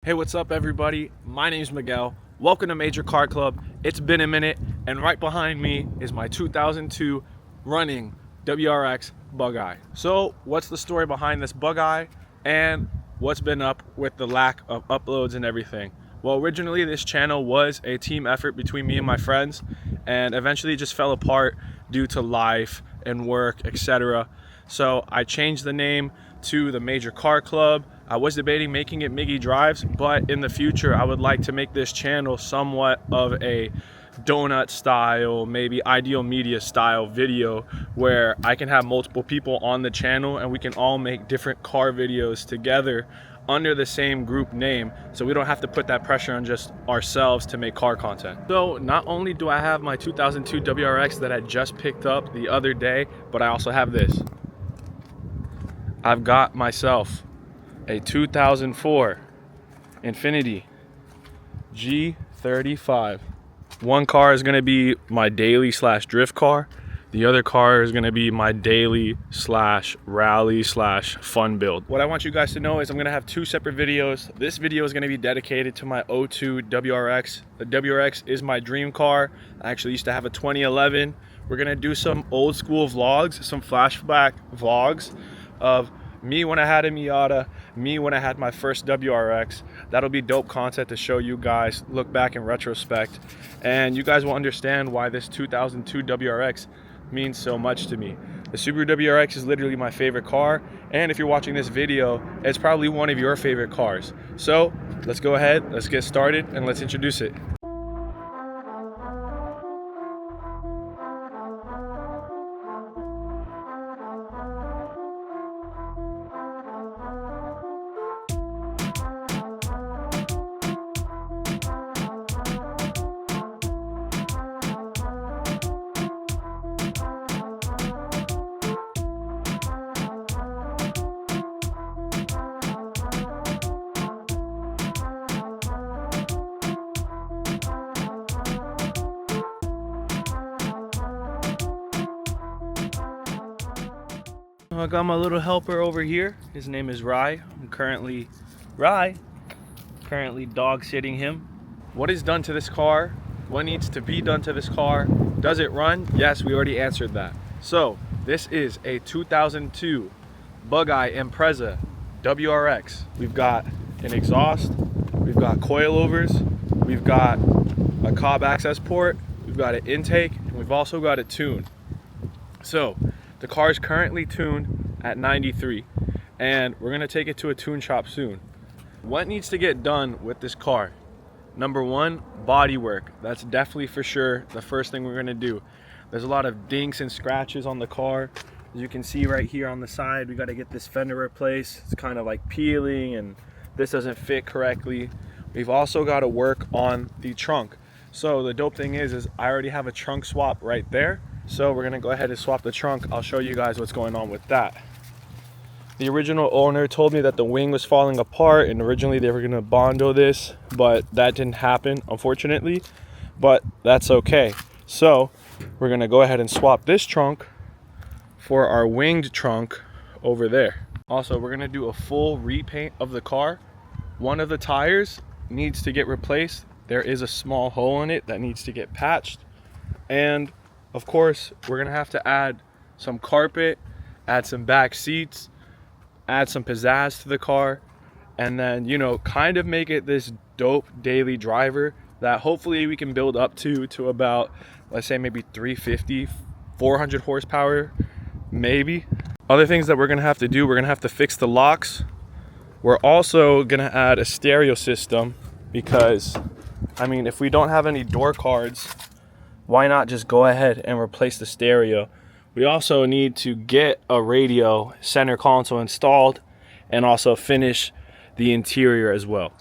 Hey, what's up everybody? My name's Miguel. Welcome to Major Car Club. It's been a minute, and right behind me is my 2002 running WRX Bugeye. So what's the story behind this Bugeye and what's been up with the lack of uploads and everything? Well, originally this channel was a team effort between me and my friends, and eventually it just fell apart due to life and work, etc. So I changed the name to the Major Car Club. I was debating making it Miggy Drives, but in the future I would like to make this channel somewhat of a donut style, maybe Ideal Media style video where I can have multiple people on the channel and we can all make different car videos together under the same group name, so we don't have to put that pressure on just ourselves to make car content. So not only do I have my 2002 WRX that I just picked up the other day, but I also have this. I've got myself a 2004 Infiniti G35. One car is going to be my daily / drift car. The other car is going to be my daily / rally / fun build. What I want you guys to know is I'm going to have two separate videos. This video is going to be dedicated to my 02 WRX. The WRX is my dream car. I actually used to have a 2011. We're going to do some old school vlogs, some flashback vlogs of me when I had a Miata, me when I had my first WRX. That'll be dope content to show you guys, look back in retrospect, and you guys will understand why this 2002 WRX means so much to me. The Subaru WRX is literally my favorite car, and if you're watching this video, it's probably one of your favorite cars. So let's go ahead, let's get started, and let's introduce it. I got my little helper over here. His name is Rye. I'm currently dog sitting him. What is done to this car? What needs to be done to this car? Does it run? Yes, we already answered that. So this is a 2002 Bugeye Impreza WRX. We've got an exhaust, we've got coilovers, we've got a cob access port, we've got an intake, and we've also got a tune. So the car is currently tuned at 93, and we're gonna take it to a tune shop soon. What needs to get done with this car? Number one, body work. That's definitely for sure the first thing we're gonna do. There's a lot of dinks and scratches on the car. As you can see right here on the side, we gotta get this fender replaced. It's kind of like peeling and this doesn't fit correctly. We've also gotta work on the trunk. So the dope thing is I already have a trunk swap right there. So we're gonna go ahead and swap the trunk. I'll show you guys what's going on with that. The original owner told me that the wing was falling apart, and originally they were gonna Bondo this, but that didn't happen, unfortunately, but that's okay. So we're gonna go ahead and swap this trunk for our winged trunk over there. Also, we're gonna do a full repaint of the car. One of the tires needs to get replaced. There is a small hole in it that needs to get patched, and of course, we're gonna have to add some carpet, add some back seats, add some pizzazz to the car, and then, you know, kind of make it this dope daily driver that hopefully we can build up to about, let's say maybe 350, 400 horsepower, maybe. Other things that we're gonna have to do, we're gonna have to fix the locks. We're also gonna add a stereo system because, I mean, if we don't have any door cards, why not just go ahead and replace the stereo? We also need to get a radio center console installed and also finish the interior as well.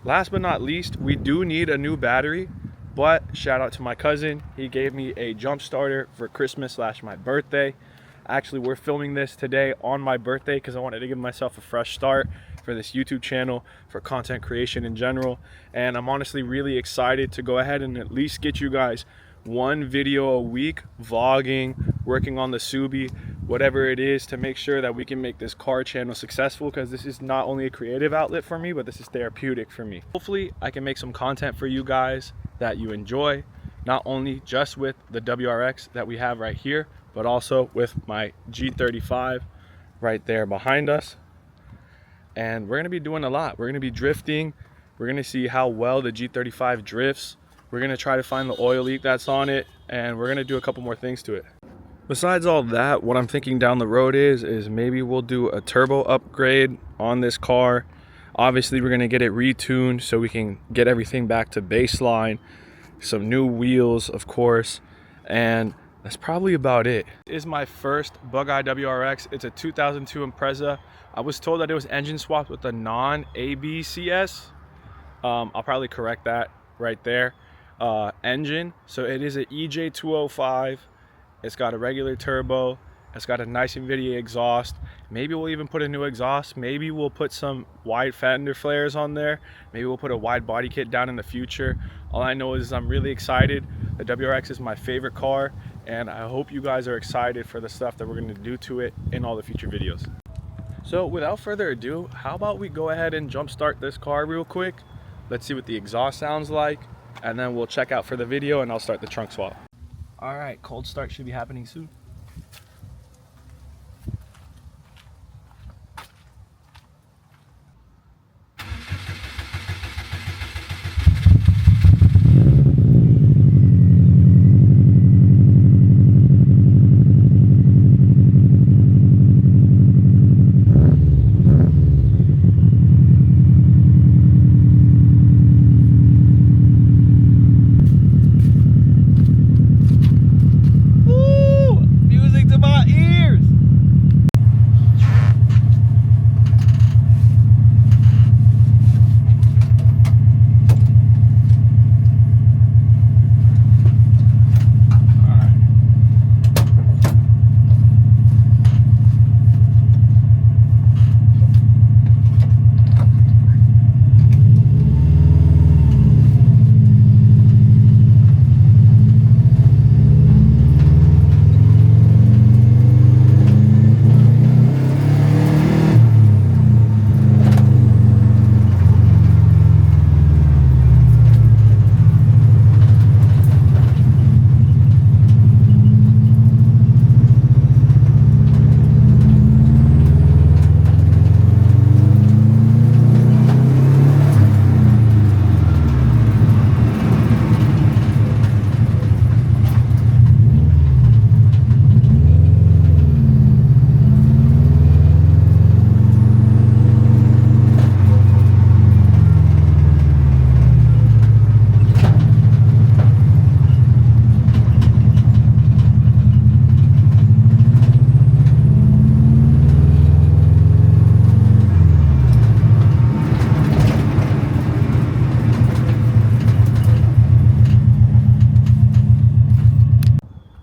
Last but not least, we do need a new battery, but shout out to my cousin. He gave me a jump starter for Christmas / my birthday. Actually, we're filming this today on my birthday because I wanted to give myself a fresh start for this YouTube channel, for content creation in general. And I'm honestly really excited to go ahead and at least get you guys one video a week, vlogging, working on the Subi, whatever it is to make sure that we can make this car channel successful, because this is not only a creative outlet for me, but this is therapeutic for me. Hopefully I can make some content for you guys that you enjoy, not only just with the WRX that we have right here, but also with my G35 right there behind us. And we're going to be doing a lot. We're going to be drifting. We're going to see how well the G35 drifts. We're going to try to find the oil leak that's on it, and we're going to do a couple more things to it. Besides all that, what I'm thinking down the road is maybe we'll do a turbo upgrade on this car. Obviously, we're going to get it retuned so we can get everything back to baseline. Some new wheels, of course, and that's probably about it. This is my first Bugeye WRX. It's a 2002 Impreza. I was told that it was engine swapped with a non-ABCS. I'll probably correct that right there. Engine. So it is an EJ205. It's got a regular turbo. It's got a nice NVIDIA exhaust. Maybe we'll even put a new exhaust. Maybe we'll put some wide fender flares on there. Maybe we'll put a wide body kit down in the future. All I know is I'm really excited. The WRX is my favorite car, and I hope you guys are excited for the stuff that we're going to do to it in all the future videos. So without further ado, how about we go ahead and jump start this car real quick. Let's see what the exhaust sounds like, and then we'll check out for the video and I'll start the trunk swap. All right, cold start should be happening soon.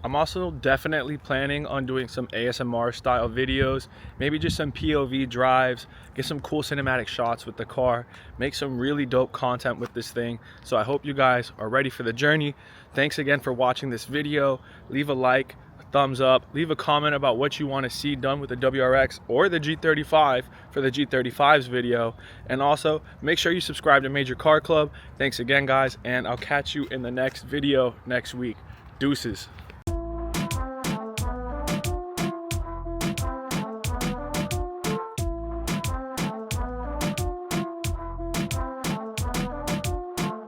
I'm also definitely planning on doing some ASMR style videos, maybe just some POV drives, get some cool cinematic shots with the car, make some really dope content with this thing. So I hope you guys are ready for the journey. Thanks again for watching this video. Leave a like, a thumbs up, leave a comment about what you want to see done with the WRX or the G35 for the G35's video. And also make sure you subscribe to Major Car Club. Thanks again, guys, and I'll catch you in the next video next week. Deuces.